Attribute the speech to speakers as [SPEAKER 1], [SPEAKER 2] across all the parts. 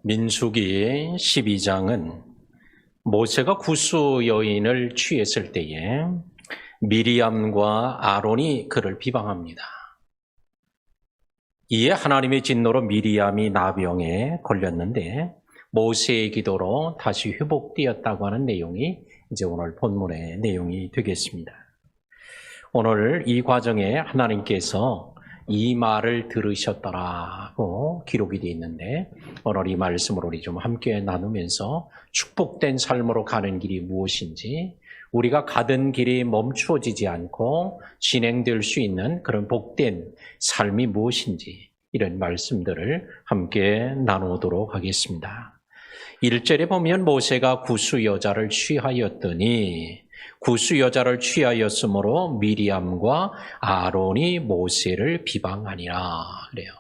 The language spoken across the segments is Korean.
[SPEAKER 1] 민수기 12장은 모세가 구스 여인을 취했을 때에 미리암과 아론이 그를 비방합니다. 이에 하나님의 진노로 미리암이 나병에 걸렸는데 모세의 기도로 다시 회복되었다고 하는 내용이 이제 오늘 본문의 내용이 되겠습니다. 오늘 이 과정에 하나님께서 이 말을 들으셨더라고 기록이 되어 있는데 오늘 이 말씀을 우리 좀 함께 나누면서 축복된 삶으로 가는 길이 무엇인지, 우리가 가던 길이 멈추어지지 않고 진행될 수 있는 그런 복된 삶이 무엇인지, 이런 말씀들을 함께 나누도록 하겠습니다. 1절에 보면 모세가 구스 여자를 취하였더니, 구스 여자를 취하였으므로 미리암과 아론이 모세를 비방하니라 그래요.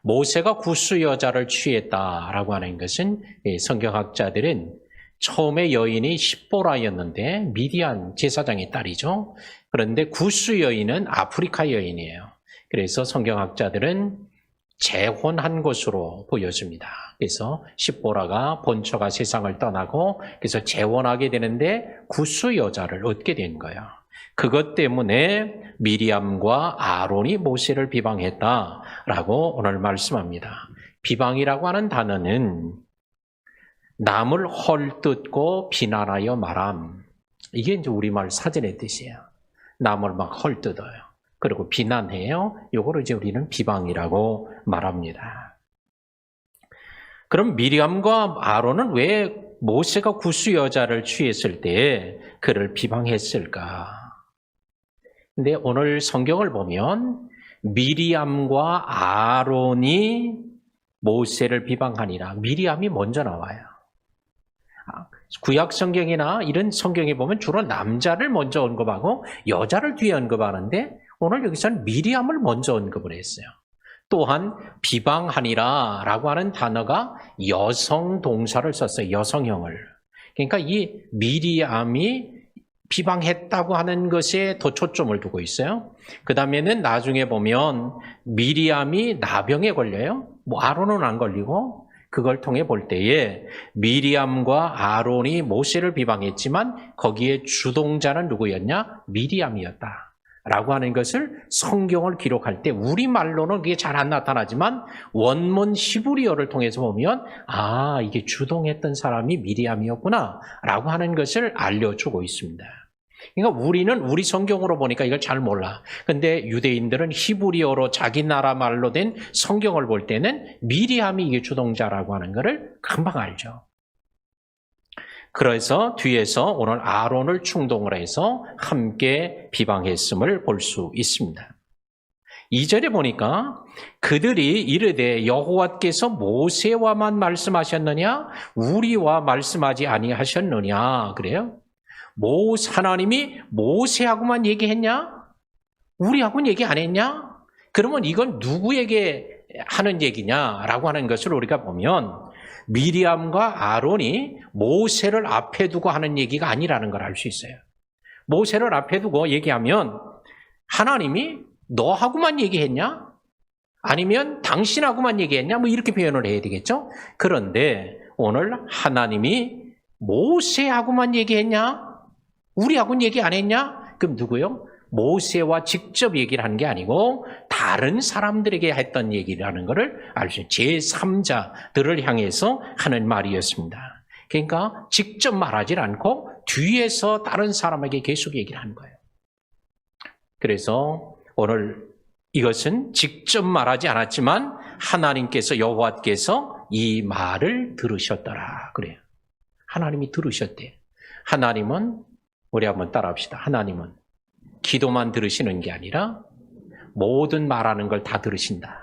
[SPEAKER 1] 모세가 구스 여자를 취했다라고 하는 것은 성경학자들은 처음에 여인이 십보라였는데 미디안 제사장의 딸이죠. 그런데 구스 여인은 아프리카 여인이에요. 그래서 성경학자들은 재혼한 것으로 보여집니다. 그래서 십보라가 본처가 세상을 떠나고 그래서 재혼하게 되는데 구스 여자를 얻게 된 거예요. 그것 때문에 미리암과 아론이 모세를 비방했다라고 오늘 말씀합니다. 비방이라고 하는 단어는 남을 헐뜯고 비난하여 말함, 이게 이제 우리말 사전의 뜻이에요. 남을 막 헐뜯어요. 그리고 비난해요. 요거를 이제 우리는 비방이라고 말합니다. 그럼 미리암과 아론은 왜 모세가 구스 여자를 취했을 때 그를 비방했을까? 근데 오늘 성경을 보면 미리암과 아론이 모세를 비방하니라, 미리암이 먼저 나와요. 구약 성경이나 이런 성경에 보면 주로 남자를 먼저 언급하고 여자를 뒤에 언급하는데 오늘 여기서는 미리암을 먼저 언급을 했어요. 또한 비방하니라 라고 하는 단어가 여성 동사를 썼어요. 여성형을. 그러니까 이 미리암이 비방했다고 하는 것에 더 초점을 두고 있어요. 그 다음에는 나중에 보면 미리암이 나병에 걸려요. 뭐 아론은 안 걸리고, 그걸 통해 볼 때에 미리암과 아론이 모세를 비방했지만 거기에 주동자는 누구였냐? 미리암이었다 라고 하는 것을 성경을 기록할 때 우리말로는 그게 잘 안 나타나지만 원문 히브리어를 통해서 보면 이게 주동했던 사람이 미리암이었구나 라고 하는 것을 알려주고 있습니다. 그러니까 우리는 우리 성경으로 보니까 이걸 잘 몰라. 근데 유대인들은 히브리어로 자기 나라 말로 된 성경을 볼 때는 미리암이 이게 주동자라고 하는 것을 금방 알죠. 그래서 뒤에서 오늘 아론을 충동을 해서 함께 비방했음을 볼 수 있습니다. 2절에 보니까 그들이 이르되 여호와께서 모세와만 말씀하셨느냐 우리와 말씀하지 아니하셨느냐 그래요. 하나님이 모세하고만 얘기했냐? 우리하고는 얘기 안 했냐? 그러면 이건 누구에게 하는 얘기냐라고 하는 것을 우리가 보면 미리암과 아론이 모세를 앞에 두고 하는 얘기가 아니라는 걸 알 수 있어요. 모세를 앞에 두고 얘기하면 하나님이 너하고만 얘기했냐? 아니면 당신하고만 얘기했냐? 뭐 이렇게 표현을 해야 되겠죠? 그런데 오늘 하나님이 모세하고만 얘기했냐? 우리하고는 얘기 안 했냐? 그럼 누구요? 모세와 직접 얘기를 하는 게 아니고 다른 사람들에게 했던 얘기라는 것을 알 수 있어요. 제3자들을 향해서 하는 말이었습니다. 그러니까 직접 말하지 않고 뒤에서 다른 사람에게 계속 얘기를 하는 거예요. 그래서 오늘 이것은 직접 말하지 않았지만 하나님께서, 여호와께서 이 말을 들으셨더라 그래요. 하나님이 들으셨대요. 하나님은, 우리 한번 따라합시다. 하나님은 기도만 들으시는 게 아니라 모든 말하는 걸 다 들으신다.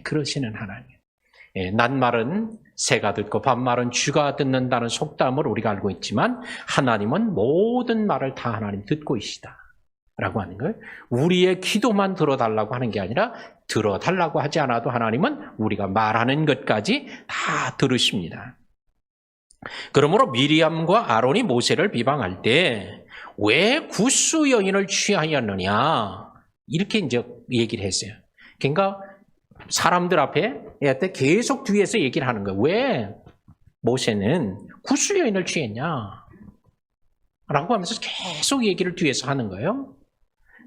[SPEAKER 1] 그러시는 하나님. 낱말은 새가 듣고 반말은 쥐가 듣는다는 속담을 우리가 알고 있지만 하나님은 모든 말을 다 하나님 듣고 계시다 라고 하는 거예요. 우리의 기도만 들어달라고 하는 게 아니라 들어달라고 하지 않아도 하나님은 우리가 말하는 것까지 다 들으십니다. 그러므로 미리암과 아론이 모세를 비방할 때 왜 구스 여인을 취하였느냐 이렇게 이제 얘기를 했어요. 그러니까 사람들 앞에 계속 뒤에서 얘기를 하는 거예요. 왜 모세는 구스 여인을 취했냐? 라고 하면서 계속 얘기를 뒤에서 하는 거예요.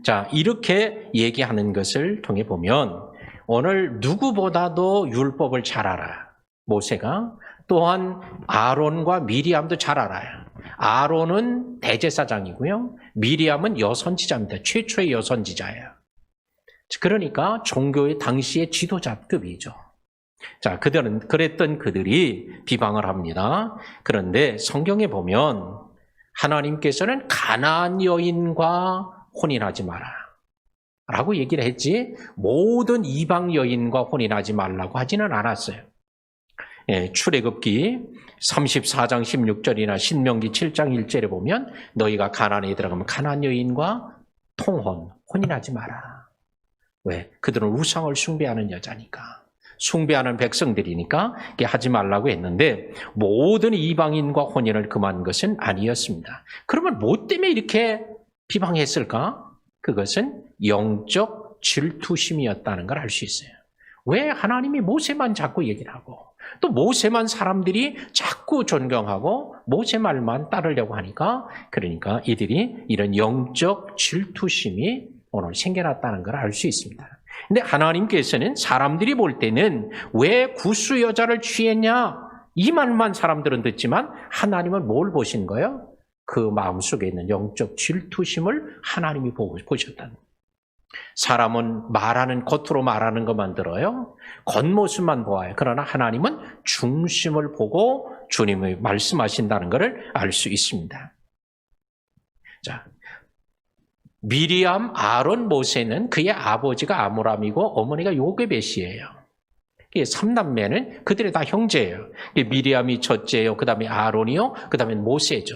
[SPEAKER 1] 자, 이렇게 얘기하는 것을 통해 보면 오늘 누구보다도 율법을 잘 알아요. 모세가. 또한 아론과 미리암도 잘 알아요. 아론은 대제사장이고요. 미리암은 여선지자입니다. 최초의 여선지자예요. 그러니까 종교의 당시의 지도자급이죠. 자, 그랬던 그들이 비방을 합니다. 그런데 성경에 보면 하나님께서는 가나안 여인과 혼인하지 마라 라고 얘기를 했지 모든 이방 여인과 혼인하지 말라고 하지는 않았어요. 출애굽기 34장 16절이나 신명기 7장 1절에 보면 너희가 가나안에 들어가면 가나안 여인과 혼인하지 마라. 왜? 그들은 우상을 숭배하는 여자니까. 숭배하는 백성들이니까 하지 말라고 했는데 모든 이방인과 혼인을 금한 것은 아니었습니다. 그러면 뭐 때문에 이렇게 비방했을까? 그것은 영적 질투심이었다는 걸 알 수 있어요. 왜 하나님이 모세만 자꾸 얘기를 하고 또 모세만 사람들이 자꾸 존경하고 모세 말만 따르려고 하니까 그러니까 이들이 이런 영적 질투심이 오늘 생겨났다는 걸 알 수 있습니다. 근데 하나님께서는 사람들이 볼 때는 왜 구스 여자를 취했냐? 이 말만 사람들은 듣지만 하나님은 뭘 보신 거예요? 그 마음속에 있는 영적 질투심을 하나님이 보셨다는 거예요. 사람은 겉으로 말하는 것만 들어요. 겉모습만 보아요. 그러나 하나님은 중심을 보고 주님이 말씀하신다는 것을 알 수 있습니다. 자, 미리암, 아론, 모세는 그의 아버지가 아므람이고 어머니가 요게벳이에요. 3남매는 그들이 다 형제예요. 미리암이 첫째요. 그 다음에 아론이요. 그 다음에 모세죠.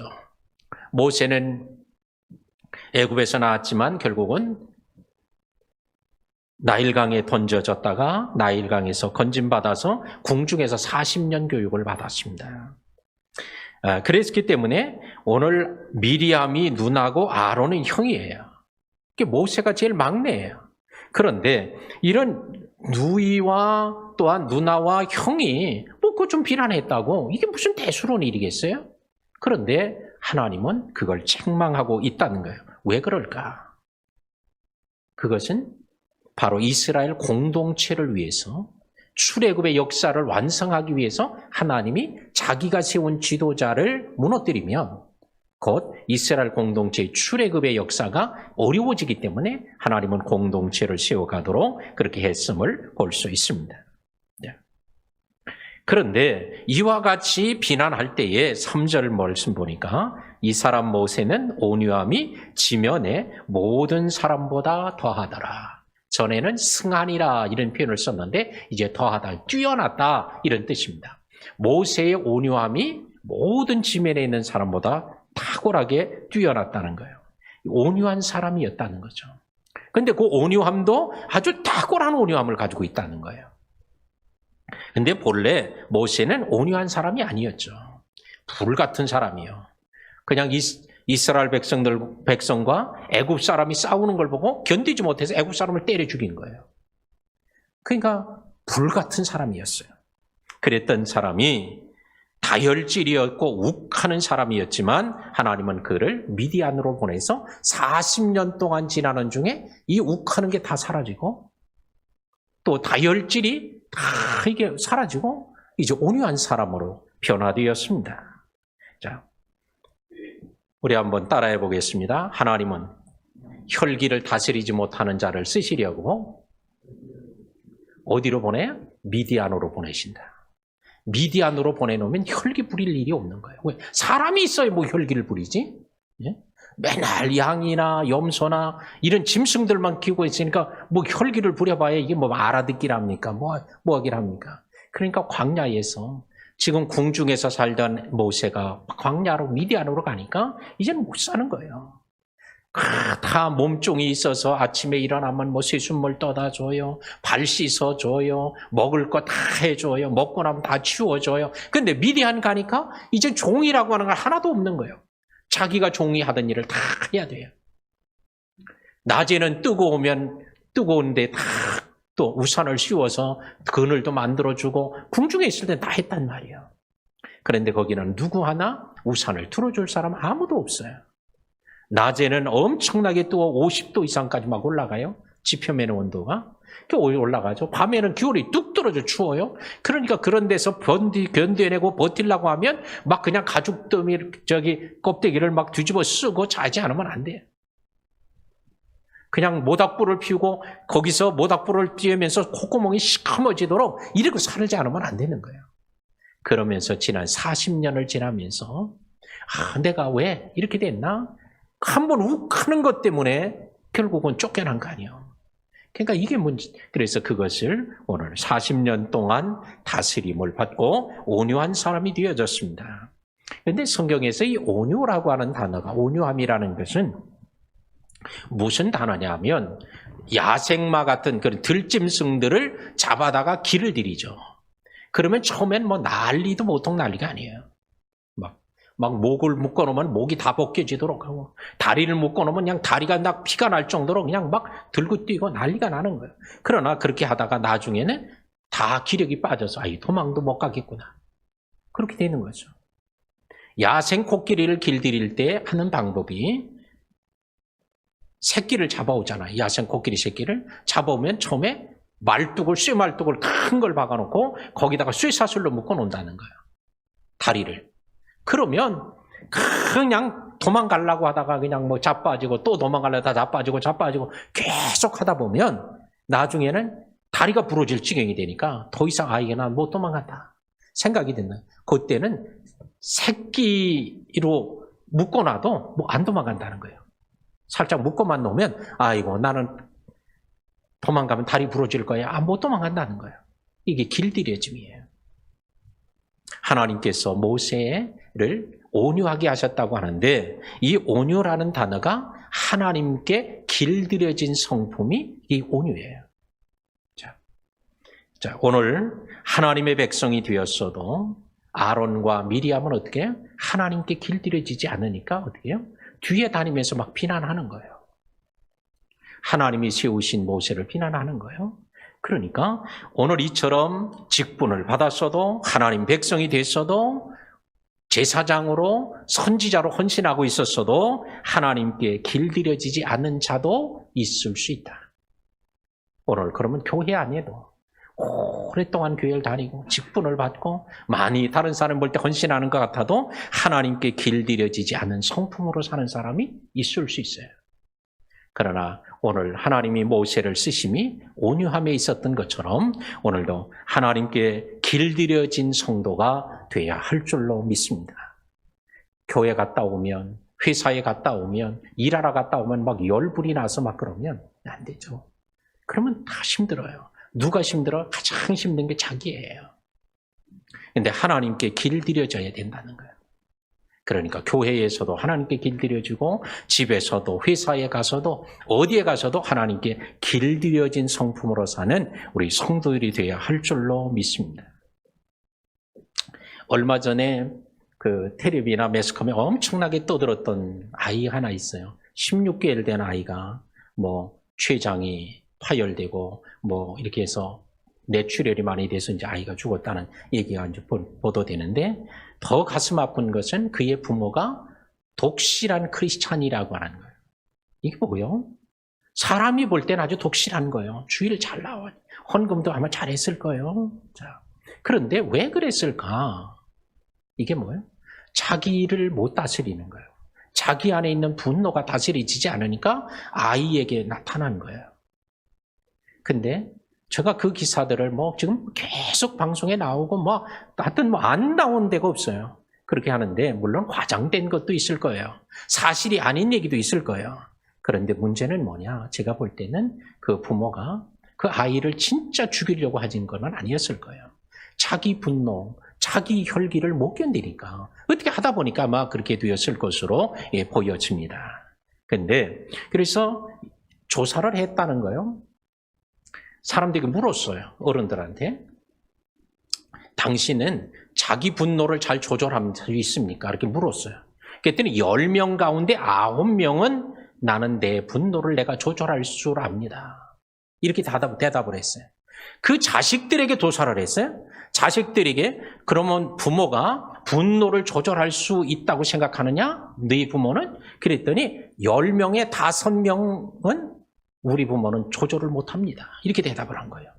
[SPEAKER 1] 모세는 애굽에서 나왔지만 결국은 나일강에 던져졌다가 나일강에서 건짐받아서 궁중에서 40년 교육을 받았습니다. 그랬기 때문에 오늘 미리암이 누나고 아론은 형이에요. 모세가 제일 막내예요. 그런데 이런 누이와 또한 누나와 형이 그거 좀 비난했다고 이게 무슨 대수로운 일이겠어요? 그런데 하나님은 그걸 책망하고 있다는 거예요. 왜 그럴까? 그것은 바로 이스라엘 공동체를 위해서 출애굽의 역사를 완성하기 위해서 하나님이 자기가 세운 지도자를 무너뜨리면 곧 이스라엘 공동체의 출애굽의 역사가 어려워지기 때문에 하나님은 공동체를 세워가도록 그렇게 했음을 볼 수 있습니다. 그런데 이와 같이 비난할 때에 3절 말씀 보니까 이 사람 모세는 온유함이 지면에 모든 사람보다 더하더라. 전에는 승하니라 이런 표현을 썼는데 이제 더하다, 뛰어났다 이런 뜻입니다. 모세의 온유함이 모든 지면에 있는 사람보다 탁월하게 뛰어났다는 거예요. 온유한 사람이었다는 거죠. 그런데 그 온유함도 아주 탁월한 온유함을 가지고 있다는 거예요. 근데 본래 모세는 온유한 사람이 아니었죠. 불 같은 사람이요. 그냥 이스라엘 백성과 애굽 사람이 싸우는 걸 보고 견디지 못해서 애굽 사람을 때려 죽인 거예요. 그러니까 불 같은 사람이었어요. 그랬던 사람이 다혈질이었고 욱하는 사람이었지만 하나님은 그를 미디안으로 보내서 40년 동안 지나는 중에 이 욱하는 게 다 사라지고 또 다혈질이 다 이게 사라지고 이제 온유한 사람으로 변화되었습니다. 자, 우리 한번 따라해 보겠습니다. 하나님은 혈기를 다스리지 못하는 자를 쓰시려고 어디로 보내요? 미디안으로 보내신다. 미디안으로 보내놓으면 혈기 부릴 일이 없는 거예요. 왜? 사람이 있어야 뭐 혈기를 부리지? 예? 맨날 양이나 염소나 이런 짐승들만 키우고 있으니까 뭐 혈기를 부려봐야 이게 뭐 알아듣기랍니까? 뭐 하기를 합니까? 그러니까 광야에서 지금 궁중에서 살던 모세가 광야로 미디안으로 가니까 이제는 못 사는 거예요. 다 몸종이 있어서 아침에 일어나면 뭐 세숫물 떠다 줘요. 발 씻어 줘요. 먹을 거 다 해줘요. 먹고 나면 다 치워줘요. 근데 미디안 가니까 이제 종이라고 하는 건 하나도 없는 거예요. 자기가 종이 하던 일을 다 해야 돼요. 낮에는 뜨거운데 다 또 우산을 씌워서 그늘도 만들어주고 궁중에 있을 때 다 했단 말이에요. 그런데 거기는 누구 하나 우산을 틀어줄 사람 아무도 없어요. 낮에는 엄청나게 또 50도 이상까지 막 올라가요. 지표면의 온도가. 올라가죠. 밤에는 기온이 뚝 떨어져 추워요. 그러니까 그런 데서 견뎌내고 버틸라고 하면 막 그냥 가죽더미 껍데기를 막 뒤집어 쓰고 자지 않으면 안 돼요. 그냥 모닥불을 피우고 거기서 모닥불을 띄우면서 콧구멍이 시커머지도록 이러고 살지 않으면 안 되는 거예요. 그러면서 지난 40년을 지나면서 내가 왜 이렇게 됐나? 한번 욱 하는 것 때문에 결국은 쫓겨난 거 아니에요. 그러니까 이게 문제. 그래서 그것을 오늘 40년 동안 다스림을 받고 온유한 사람이 되어졌습니다. 그런데 성경에서 이 온유라고 하는 단어가, 온유함이라는 것은 무슨 단어냐면 야생마 같은 그런 들짐승들을 잡아다가 길을 들이죠. 그러면 처음엔 뭐 난리도 보통 난리가 아니에요. 막 목을 묶어놓으면 목이 다 벗겨지도록 하고, 다리를 묶어놓으면 그냥 다리가 막 피가 날 정도로 그냥 막 들고 뛰고 난리가 나는 거예요. 그러나 그렇게 하다가 나중에는 다 기력이 빠져서 도망도 못 가겠구나. 그렇게 되는 거죠. 야생 코끼리를 길들일 때 하는 방법이 새끼를 잡아오잖아요. 야생 코끼리 새끼를 잡아오면 처음에 쇠말뚝을 큰 걸 박아놓고 거기다가 쇠사슬로 묶어놓는다는 거예요. 다리를. 그러면 그냥 도망가려고 하다가 그냥 뭐 자빠지고 또 도망가려다 자빠지고 계속 하다 보면 나중에는 다리가 부러질 지경이 되니까 더 이상 아이가 못 도망간다 생각이 된다. 그때는 새끼로 묶어놔도 뭐 안 도망간다는 거예요. 살짝 묶어만 놓으면 나는 도망가면 다리 부러질 거야. 못 도망간다는 거예요. 이게 길들여짐이에요. 하나님께서 모세를 온유하게 하셨다고 하는데 이 온유라는 단어가 하나님께 길들여진 성품이 이 온유예요. 자, 오늘 하나님의 백성이 되었어도 아론과 미리암은 어떻게 해요? 하나님께 길들여지지 않으니까 어떻게 해요? 뒤에 다니면서 막 비난하는 거예요. 하나님이 세우신 모세를 비난하는 거예요. 그러니까 오늘 이처럼 직분을 받았어도 하나님 백성이 됐어도 제사장으로 선지자로 헌신하고 있었어도 하나님께 길들여지지 않는 자도 있을 수 있다. 오늘 그러면 교회 안에도 오랫동안 교회를 다니고 직분을 받고 많이 다른 사람 볼 때 헌신하는 것 같아도 하나님께 길들여지지 않은 성품으로 사는 사람이 있을 수 있어요. 그러나 오늘 하나님이 모세를 쓰심이 온유함에 있었던 것처럼 오늘도 하나님께 길들여진 성도가 돼야 할 줄로 믿습니다. 교회 갔다 오면, 회사에 갔다 오면, 일하러 갔다 오면 막 열불이 나서 막 그러면 안 되죠. 그러면 다 힘들어요. 누가 힘들어? 가장 힘든 게 자기예요. 그런데 하나님께 길들여져야 된다는 거예요. 그러니까 교회에서도 하나님께 길들여지고 집에서도 회사에 가서도 어디에 가서도 하나님께 길들여진 성품으로 사는 우리 성도들이 되어야 할 줄로 믿습니다. 얼마 전에 그 텔레비나 매스컴에 엄청나게 떠들었던 아이 하나 있어요. 16개월 된 아이가 뭐 췌장이 파열되고 뭐 이렇게 해서 뇌출혈이 많이 돼서 이제 아이가 죽었다는 얘기가 이제 보도되는데 더 가슴 아픈 것은 그의 부모가 독실한 크리스찬이라고 하는 거예요. 이게 뭐예요? 사람이 볼 때는 아주 독실한 거예요. 주일 잘 나와. 헌금도 아마 잘했을 거예요. 자, 그런데 왜 그랬을까? 이게 뭐예요? 자기를 못 다스리는 거예요. 자기 안에 있는 분노가 다스려지지 않으니까 아이에게 나타난 거예요. 근데 제가 그 기사들을 뭐 지금 계속 방송에 나오고 뭐 하여튼 뭐 안 나온 데가 없어요. 그렇게 하는데 물론 과장된 것도 있을 거예요. 사실이 아닌 얘기도 있을 거예요. 그런데 문제는 뭐냐? 제가 볼 때는 그 부모가 그 아이를 진짜 죽이려고 하진 건 아니었을 거예요. 자기 분노, 자기 혈기를 못 견디니까 어떻게 하다 보니까 아마 그렇게 되었을 것으로 보여집니다. 근데 그래서 조사를 했다는 거예요. 사람들이 물었어요. 어른들한테. 당신은 자기 분노를 잘 조절할 수 있습니까? 이렇게 물었어요. 그랬더니 10명 가운데 9명은 나는 내 분노를 내가 조절할 줄 압니다. 이렇게 대답을 했어요. 그 자식들에게 도살을 했어요. 자식들에게 그러면 부모가 분노를 조절할 수 있다고 생각하느냐? 너희 부모는? 그랬더니 10명에 5명은 우리 부모는 조절을 못합니다. 이렇게 대답을 한 거예요.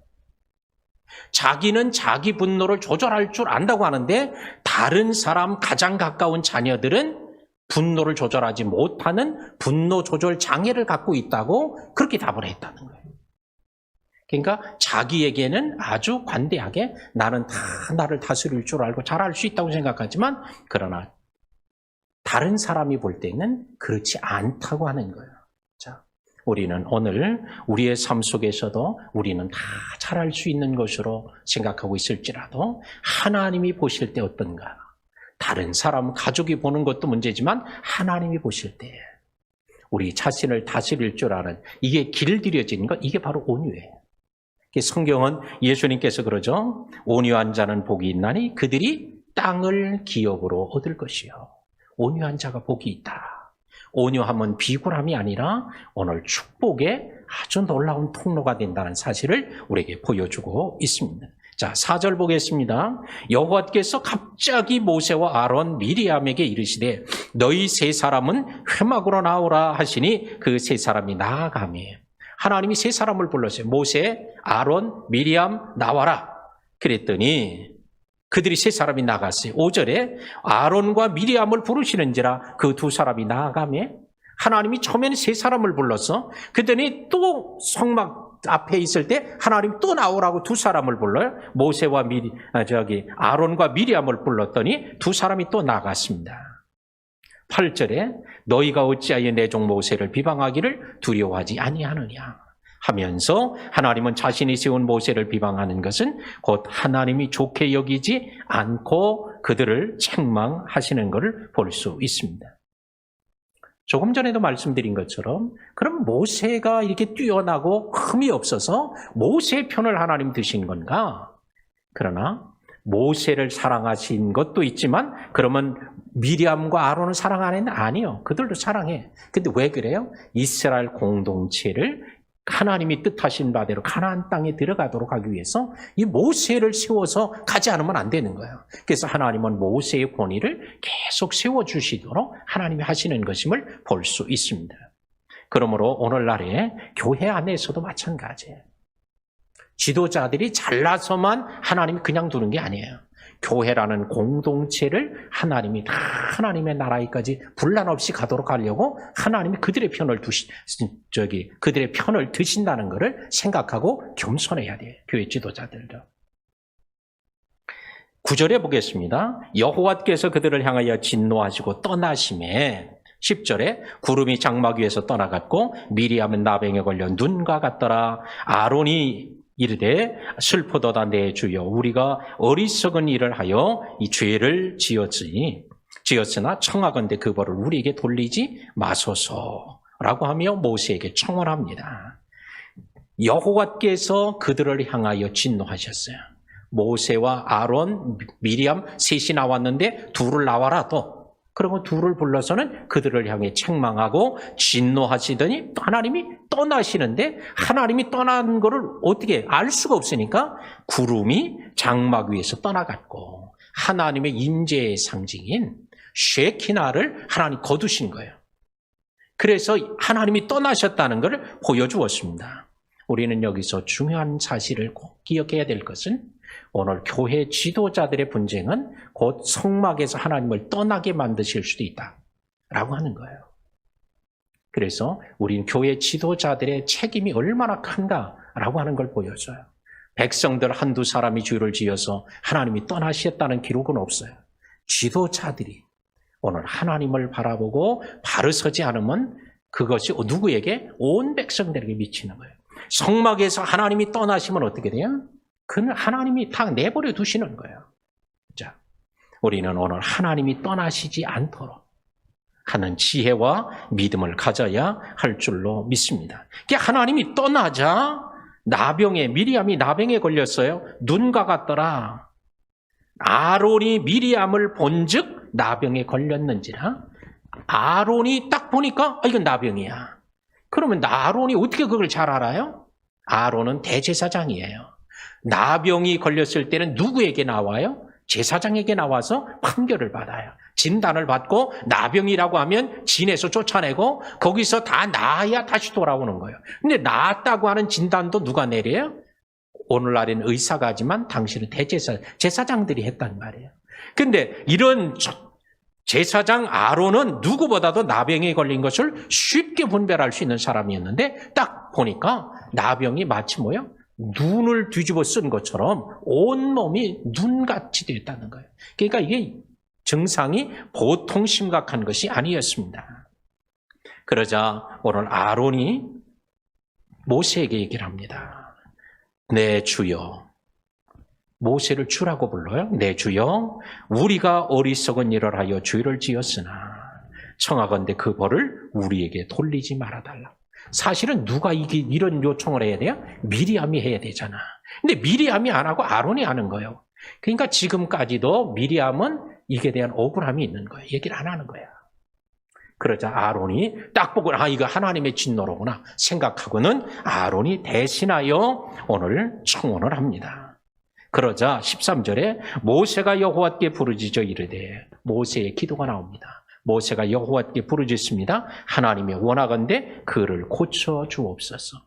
[SPEAKER 1] 자기는 자기 분노를 조절할 줄 안다고 하는데 다른 사람 가장 가까운 자녀들은 분노를 조절하지 못하는 분노 조절 장애를 갖고 있다고 그렇게 답을 했다는 거예요. 그러니까 자기에게는 아주 관대하게 나는 다 나를 다스릴 줄 알고 잘할 수 있다고 생각하지만 그러나 다른 사람이 볼 때는 그렇지 않다고 하는 거예요. 자, 우리는 오늘 우리의 삶 속에서도 우리는 다 잘할 수 있는 것으로 생각하고 있을지라도 하나님이 보실 때 어떤가? 다른 사람, 가족이 보는 것도 문제지만 하나님이 보실 때 우리 자신을 다스릴 줄 아는 이게 길들여지는 것, 이게 바로 온유예요. 성경은 예수님께서 그러죠. 온유한 자는 복이 있나니 그들이 땅을 기업으로 얻을 것이요. 온유한 자가 복이 있다. 온유함은 비굴함이 아니라 오늘 축복의 아주 놀라운 통로가 된다는 사실을 우리에게 보여주고 있습니다. 자, 4절 보겠습니다. 여호와께서 갑자기 모세와 아론, 미리암에게 이르시되 너희 세 사람은 회막으로 나오라 하시니 그 세 사람이 나아가며 하나님이 세 사람을 불렀어요. 모세, 아론, 미리암 나와라. 그랬더니 그들이 세 사람이 나갔어요. 5절에 아론과 미리암을 부르시는지라 그 두 사람이 나아가며 하나님이 처음에는 세 사람을 불렀어. 그랬더니 또 성막 앞에 있을 때 하나님이 또 나오라고 두 사람을 불러요. 모세와 아론과 미리암을 불렀더니 두 사람이 또 나갔습니다. 8절에 너희가 어찌하여 내 종 모세를 비방하기를 두려워하지 아니하느냐 하면서 하나님은 자신이 세운 모세를 비방하는 것은 곧 하나님이 좋게 여기지 않고 그들을 책망하시는 것을 볼 수 있습니다. 조금 전에도 말씀드린 것처럼 그럼 모세가 이렇게 뛰어나고 흠이 없어서 모세의 편을 하나님 드신 건가? 그러나 모세를 사랑하신 것도 있지만 그러면 미리암과 아론을 사랑 안 했나? 아니요. 그들도 사랑해. 근데 왜 그래요? 이스라엘 공동체를 하나님이 뜻하신 바대로 가나안 땅에 들어가도록 하기 위해서 이 모세를 세워서 가지 않으면 안 되는 거예요. 그래서 하나님은 모세의 권위를 계속 세워주시도록 하나님이 하시는 것임을 볼 수 있습니다. 그러므로 오늘날에 교회 안에서도 마찬가지예요. 지도자들이 잘나서만 하나님이 그냥 두는 게 아니에요. 교회라는 공동체를 하나님이 다 하나님의 나라에까지 분란 없이 가도록 하려고 하나님이 그들의 편을 그들의 편을 드신다는 것을 생각하고 겸손해야 돼요. 교회 지도자들도. 9절에 보겠습니다. 여호와께서 그들을 향하여 진노하시고 떠나심에 10절에 구름이 장막 위에서 떠나갔고 미리암은 나병에 걸려 눈과 같더라. 아론이 이르되 슬프도다 내 주여 우리가 어리석은 일을 하여 이 죄를 지었으나 청하건대 그 벌을 우리에게 돌리지 마소서라고 하며 모세에게 청원합니다. 여호와께서 그들을 향하여 진노하셨어요. 모세와 아론, 미리암 셋이 나왔는데 둘을 나와라 또. 그러고 둘을 불러서는 그들을 향해 책망하고 진노하시더니 하나님이 떠나시는데 하나님이 떠난 것을 어떻게 알 수가 없으니까 구름이 장막 위에서 떠나갔고 하나님의 임재의 상징인 쉐키나를 하나님 거두신 거예요. 그래서 하나님이 떠나셨다는 것을 보여주었습니다. 우리는 여기서 중요한 사실을 꼭 기억해야 될 것은 오늘 교회 지도자들의 분쟁은 곧 성막에서 하나님을 떠나게 만드실 수도 있다라고 하는 거예요. 그래서 우리는 교회 지도자들의 책임이 얼마나 큰가라고 하는 걸 보여줘요. 백성들 한두 사람이 죄를 지어서 하나님이 떠나셨다는 기록은 없어요. 지도자들이 오늘 하나님을 바라보고 바로 서지 않으면 그것이 누구에게? 온 백성들에게 미치는 거예요. 성막에서 하나님이 떠나시면 어떻게 돼요? 그는 하나님이 다 내버려 두시는 거예요. 자, 우리는 오늘 하나님이 떠나시지 않도록 하는 지혜와 믿음을 가져야 할 줄로 믿습니다. 하나님이 떠나자 미리암이 나병에 걸렸어요. 눈과 같더라. 아론이 미리암을 본즉 나병에 걸렸는지라. 아론이 딱 보니까 이건 나병이야. 그러면 아론이 어떻게 그걸 잘 알아요? 아론은 대제사장이에요. 나병이 걸렸을 때는 누구에게 나와요? 제사장에게 나와서 판결을 받아요. 진단을 받고 나병이라고 하면 진에서 쫓아내고 거기서 다 나아야 다시 돌아오는 거예요. 근데 나았다고 하는 진단도 누가 내려요? 오늘날에는 의사가 하지만 당시는 제사장들이 했단 말이에요. 근데 이런 제사장 아론은 누구보다도 나병에 걸린 것을 쉽게 분별할 수 있는 사람이었는데 딱 보니까 나병이 마치 뭐예요? 눈을 뒤집어 쓴 것처럼 온몸이 눈같이 되었다는 거예요. 그러니까 이게 증상이 보통 심각한 것이 아니었습니다. 그러자 오늘 아론이 모세에게 얘기를 합니다. 네, 주여. 모세를 주라고 불러요. 네, 주여. 우리가 어리석은 일을 하여 죄를 지었으나 청하건대 그 벌을 우리에게 돌리지 말아달라. 사실은 누가 이런 요청을 해야 돼요? 미리암이 해야 되잖아. 근데 미리암이 안 하고 아론이 하는 거예요. 그러니까 지금까지도 미리암은 이게 대한 억울함이 있는 거예요. 얘기를 안 하는 거야. 그러자 아론이 딱 보고 이거 하나님의 진노로구나 생각하고는 아론이 대신하여 오늘 청혼을 합니다. 그러자 13절에 모세가 여호와께 부르짖어 이르되 모세의 기도가 나옵니다. 모세가 여호와께 부르짖습니다. 하나님이 원하건대 그를 고쳐 주옵소서.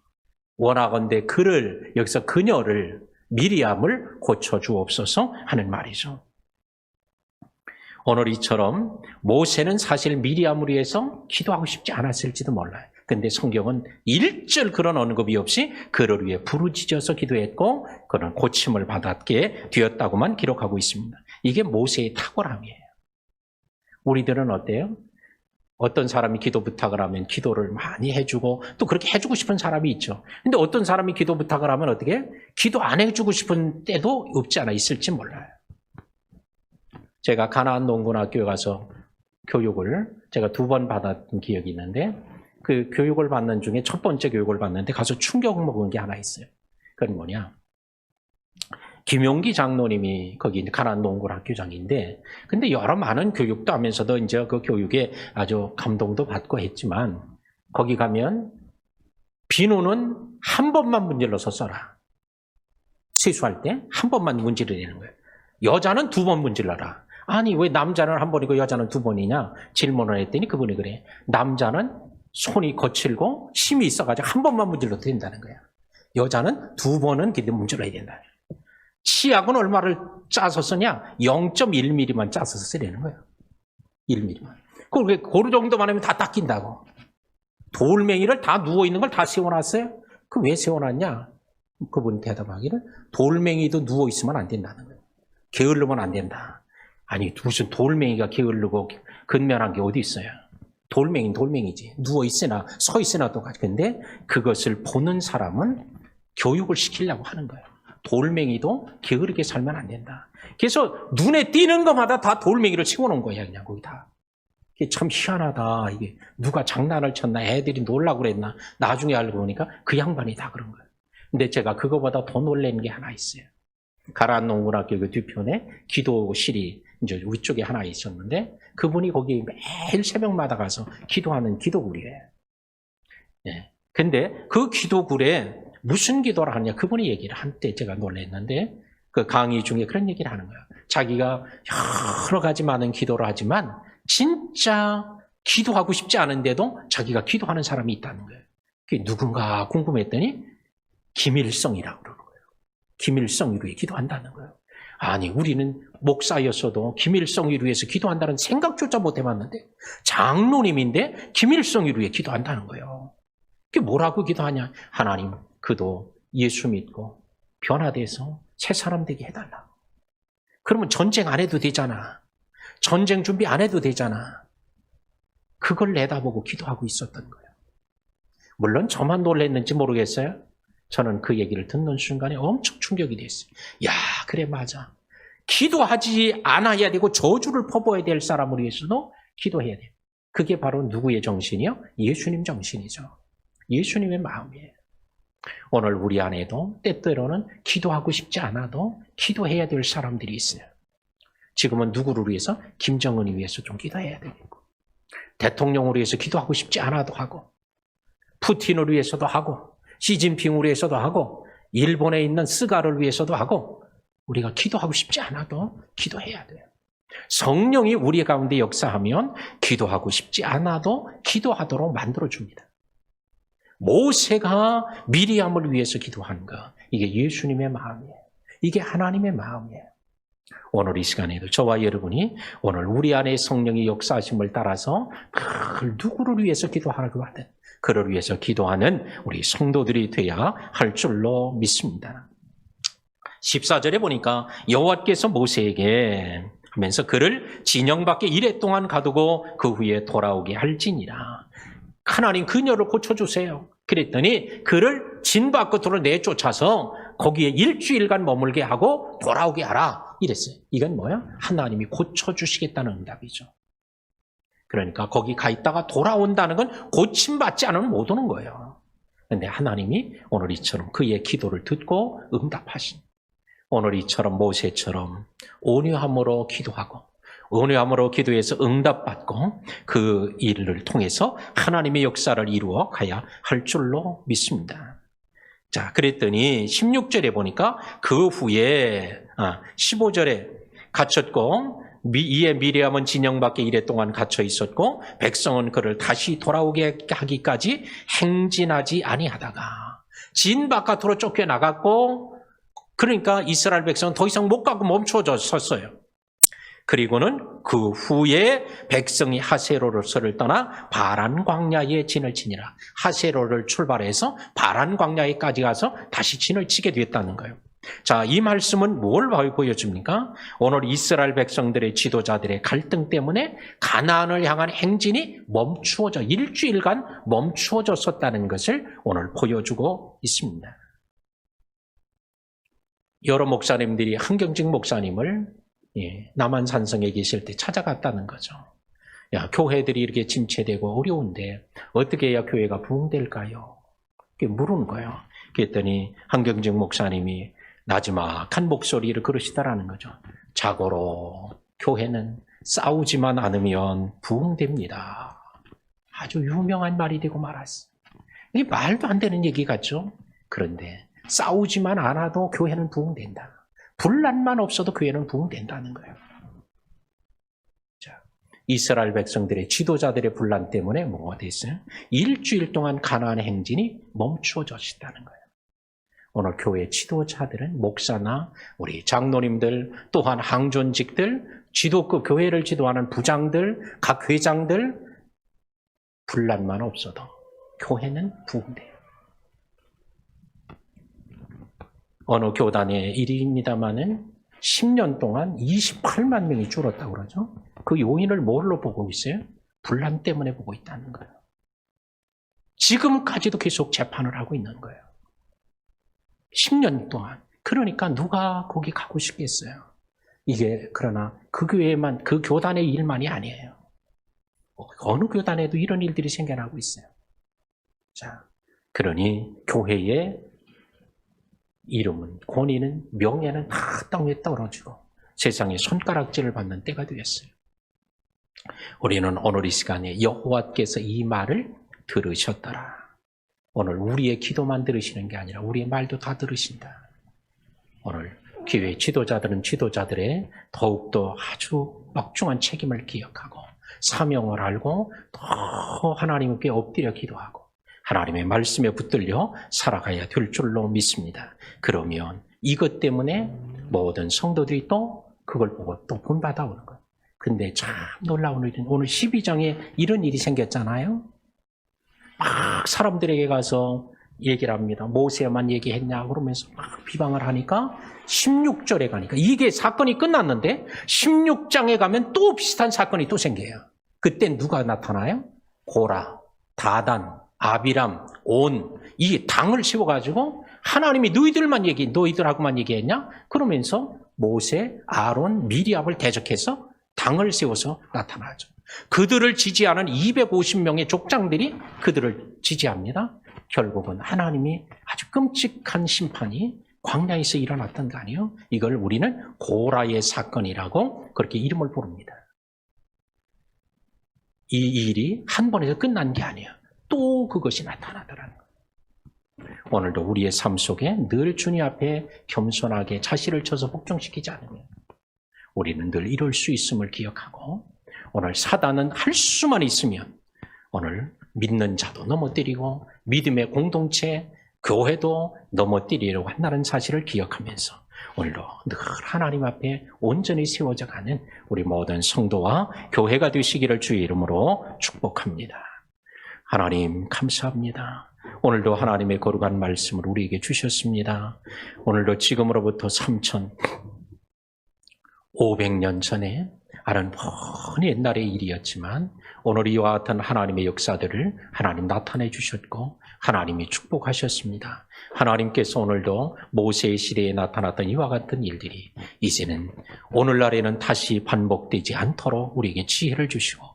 [SPEAKER 1] 원하건대 그를, 여기서 그녀를, 미리암을 고쳐 주옵소서 하는 말이죠. 오늘 이처럼 모세는 사실 미리암을 위해서 기도하고 싶지 않았을지도 몰라요. 근데 성경은 일절 그런 언급이 없이 그를 위해 부르짖어서 기도했고 그는 고침을 받았게 되었다고만 기록하고 있습니다. 이게 모세의 탁월함이에요. 우리들은 어때요? 어떤 사람이 기도 부탁을 하면 기도를 많이 해주고 또 그렇게 해주고 싶은 사람이 있죠. 근데 어떤 사람이 기도 부탁을 하면 어떻게? 기도 안 해주고 싶은 때도 없지 않아 있을지 몰라요. 제가 가나안 농군학교에 가서 교육을 제가 2번 받았던 기억이 있는데 그 교육을 받는 중에 첫 번째 교육을 받는데 가서 충격 먹은 게 하나 있어요. 그건 뭐냐? 김용기 장로님이 거기 가나안 농군학교장인데 근데 여러 많은 교육도 하면서도 이제 그 교육에 아주 감동도 받고 했지만 거기 가면 비누는 한 번만 문질러서 써라. 세수할 때 한 번만 문질러야 되는 거예요. 여자는 2번 문질러라. 아니 왜 남자는 한 번이고 여자는 2번이냐 질문을 했더니 그분이 그래. 남자는 손이 거칠고 힘이 있어가지고 한 번만 문질러도 된다는 거야. 여자는 2번은 기대 문질러야 된다. 치약은 얼마를 짜서 쓰냐? 0.1mm만 짜서 쓰려는 거예요. 1mm만. 그 정도만 하면 다 닦인다고. 돌멩이를 다 누워있는 걸 다 세워놨어요? 그 왜 세워놨냐? 그분이 대답하기를 돌멩이도 누워있으면 안 된다는 거예요. 게으르면 안 된다. 아니 무슨 돌멩이가 게으르고 근면한 게 어디 있어요? 돌멩이는 돌멩이지. 누워있으나 서있으나 똑같이. 근데 그것을 보는 사람은 교육을 시키려고 하는 거예요. 돌멩이도 게으르게 살면 안 된다. 그래서 눈에 띄는 것마다 다 돌멩이를 치워놓은 거야, 그냥 거기 다. 이게 참 희한하다. 이게 누가 장난을 쳤나, 애들이 놀라고 그랬나. 나중에 알고 보니까 그 양반이 다 그런 거예요. 근데 제가 그거보다 더 놀란 게 하나 있어요. 가라안 농군학교 그 뒤편에 기도실이 이제 위쪽에 하나 있었는데 그분이 거기 매일 새벽마다 가서 기도하는 기도굴이에요. 네. 근데 그 기도굴에 무슨 기도를 하냐 그분이 얘기를 한때 제가 놀랐는데 그 강의 중에 그런 얘기를 하는 거예요. 자기가 여러 가지 많은 기도를 하지만 진짜 기도하고 싶지 않은데도 자기가 기도하는 사람이 있다는 거예요. 그게 누군가 궁금했더니 김일성이라고 그러는 거예요. 김일성을 위해 기도한다는 거예요. 아니 우리는 목사였어도 김일성을 위해서 기도한다는 생각조차 못 해봤는데 장로님인데 김일성을 위해 기도한다는 거예요. 그게 뭐라고 기도하냐? 하나님 그도 예수 믿고 변화돼서 새 사람 되게 해달라. 그러면 전쟁 안 해도 되잖아. 전쟁 준비 안 해도 되잖아. 그걸 내다보고 기도하고 있었던 거예요. 물론 저만 놀랐는지 모르겠어요. 저는 그 얘기를 듣는 순간에 엄청 충격이 됐어요. 야, 그래 맞아. 기도하지 않아야 되고 저주를 퍼부어야 될 사람을 위해서도 기도해야 돼요. 그게 바로 누구의 정신이요? 예수님 정신이죠. 예수님의 마음이에요. 오늘 우리 안에도 때때로는 기도하고 싶지 않아도 기도해야 될 사람들이 있어요. 지금은 누구를 위해서? 김정은을 위해서 좀 기도해야 되겠고 대통령을 위해서 기도하고 싶지 않아도 하고 푸틴을 위해서도 하고 시진핑을 위해서도 하고 일본에 있는 스가를 위해서도 하고 우리가 기도하고 싶지 않아도 기도해야 돼요. 성령이 우리 가운데 역사하면 기도하고 싶지 않아도 기도하도록 만들어줍니다. 모세가 미리암을 위해서 기도한 거, 이게 예수님의 마음이에요. 이게 하나님의 마음이에요. 오늘 이 시간에도 저와 여러분이 오늘 우리 안에 성령의 역사하심을 따라서 그 누구를 위해서 기도하라고 하든 그를 위해서 기도하는 우리 성도들이 돼야 할 줄로 믿습니다. 14절에 보니까 여호와께서 모세에게 하면서 그를 진영 밖에 이레 동안 가두고 그 후에 돌아오게 할지니라. 하나님 그녀를 고쳐주세요. 그랬더니 그를 진 밖으로 내쫓아서 거기에 일주일간 머물게 하고 돌아오게 하라 이랬어요. 이건 뭐야? 하나님이 고쳐주시겠다는 응답이죠. 그러니까 거기 가 있다가 돌아온다는 건 고침받지 않으면 못 오는 거예요. 그런데 하나님이 오늘 이처럼 그의 기도를 듣고 응답하신, 오늘 이처럼 모세처럼 온유함으로 기도하고 온유함으로 기도해서 응답받고 그 일을 통해서 하나님의 역사를 이루어 가야 할 줄로 믿습니다. 자, 그랬더니 16절에 보니까 그 후에 15절에 갇혔고 이에 미리암은 진영 밖에 이레 동안 갇혀 있었고 백성은 그를 다시 돌아오게 하기까지 행진하지 아니하다가 진 바깥으로 쫓겨나갔고, 그러니까 이스라엘 백성은 더 이상 못 가고 멈춰져 섰어요. 그리고는 그 후에 백성이 하세로로서를 떠나 바란 광야에 진을 치니라. 하세로를 출발해서 바란 광야에까지 가서 다시 진을 치게 됐다는 거예요. 자, 이 말씀은 뭘 보여줍니까? 오늘 이스라엘 백성들의 지도자들의 갈등 때문에 가나안을 향한 행진이 멈추어져 일주일간 멈추어졌었다는 것을 오늘 보여주고 있습니다. 여러 목사님들이 한경직 목사님을 남한산성에 계실 때 찾아갔다는 거죠. 야, 교회들이 이렇게 침체되고 어려운데 어떻게 해야 교회가 부흥될까요? 이렇게 물은 거예요. 그랬더니 한경직 목사님이 나지막한 목소리를 그러시다라는 거죠. 자고로 교회는 싸우지만 않으면 부흥됩니다. 아주 유명한 말이 되고 말았어요. 이게 말도 안 되는 얘기 같죠? 그런데 싸우지만 않아도 교회는 부흥된다. 분란만 없어도 교회는 부흥된다는 거예요. 자, 이스라엘 백성들의 지도자들의 분란 때문에 뭐가 됐어요? 일주일 동안 가나안의 행진이 멈추어졌다는 거예요. 오늘 교회 지도자들은 목사나 우리 장로님들, 또한 항존직들, 지도급 교회를 지도하는 부장들, 각 회장들, 분란만 없어도 교회는 부흥돼요. 어느 교단의 일입니다마는 10년 동안 28만 명이 줄었다고 그러죠. 그 요인을 뭘로 보고 있어요? 분란 때문에 보고 있다는 거예요. 지금까지도 계속 재판을 하고 있는 거예요. 10년 동안. 그러니까 누가 거기 가고 싶겠어요? 이게 그러나 그 교회만, 그 교단의 일만이 아니에요. 어느 교단에도 이런 일들이 생겨나고 있어요. 자, 그러니 교회의 이름은, 권위는, 명예는 다 땅에 떨어지고 세상에 손가락질을 받는 때가 되었어요. 우리는 오늘 이 시간에 여호와께서 이 말을 들으셨더라. 오늘 우리의 기도만 들으시는 게 아니라 우리의 말도 다 들으신다. 오늘 교회 지도자들은 지도자들의 더욱더 아주 막중한 책임을 기억하고 사명을 알고 더 하나님께 엎드려 기도하고 하나님의 말씀에 붙들려 살아가야 될 줄로 믿습니다. 그러면 이것 때문에 모든 성도들이 또 그걸 보고 또 본받아오는 거예요. 근데 참 놀라운 일은 오늘 12장에 이런 일이 생겼잖아요. 막 사람들에게 가서 얘기를 합니다. 모세만 얘기했냐 그러면서 막 비방을 하니까 16절에 가니까 이게 사건이 끝났는데 16장에 가면 또 비슷한 사건이 또 생겨요. 그때 누가 나타나요? 고라, 다단, 아비람, 온, 이 당을 세워가지고 하나님이 너희들하고만 얘기했냐? 그러면서 모세, 아론, 미리암을 대적해서 당을 세워서 나타나죠. 그들을 지지하는 250명의 족장들이 그들을 지지합니다. 결국은 하나님이 아주 끔찍한 심판이 광야에서 일어났던 거 아니에요? 이걸 우리는 고라의 사건이라고 그렇게 이름을 부릅니다. 이 일이 한 번에서 끝난 게 아니에요. 또 그것이 나타나더라는 거예요. 오늘도 우리의 삶 속에 늘 주님 앞에 겸손하게 자신을 쳐서 복종시키지 않으면 우리는 늘 이룰 수 있음을 기억하고 오늘 사단은 할 수만 있으면 오늘 믿는 자도 넘어뜨리고 믿음의 공동체, 교회도 넘어뜨리려고 한다는 사실을 기억하면서 오늘도 늘 하나님 앞에 온전히 세워져 가는 우리 모든 성도와 교회가 되시기를 주의 이름으로 축복합니다. 하나님 감사합니다. 오늘도 하나님의 거룩한 말씀을 우리에게 주셨습니다. 오늘도 지금으로부터 3,500년 전에 아는 먼 옛날의 일이었지만 오늘 이와 같은 하나님의 역사들을 하나님 나타내 주셨고 하나님이 축복하셨습니다. 하나님께서 오늘도 모세의 시대에 나타났던 이와 같은 일들이 이제는 오늘날에는 다시 반복되지 않도록 우리에게 지혜를 주시고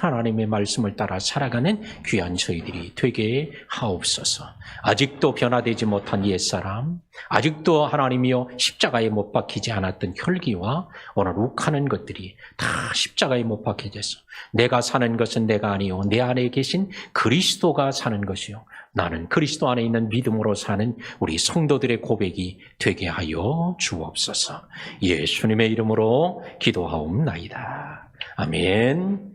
[SPEAKER 1] 하나님의 말씀을 따라 살아가는 귀한 저희들이 되게 하옵소서. 아직도 변화되지 못한 옛사람, 아직도 하나님이여 십자가에 못 박히지 않았던 혈기와 오늘 욱하는 것들이 다 십자가에 못 박혀져서 내가 사는 것은 내가 아니요 내 안에 계신 그리스도가 사는 것이요 나는 그리스도 안에 있는 믿음으로 사는 우리 성도들의 고백이 되게 하여 주옵소서. 예수님의 이름으로 기도하옵나이다. 아멘.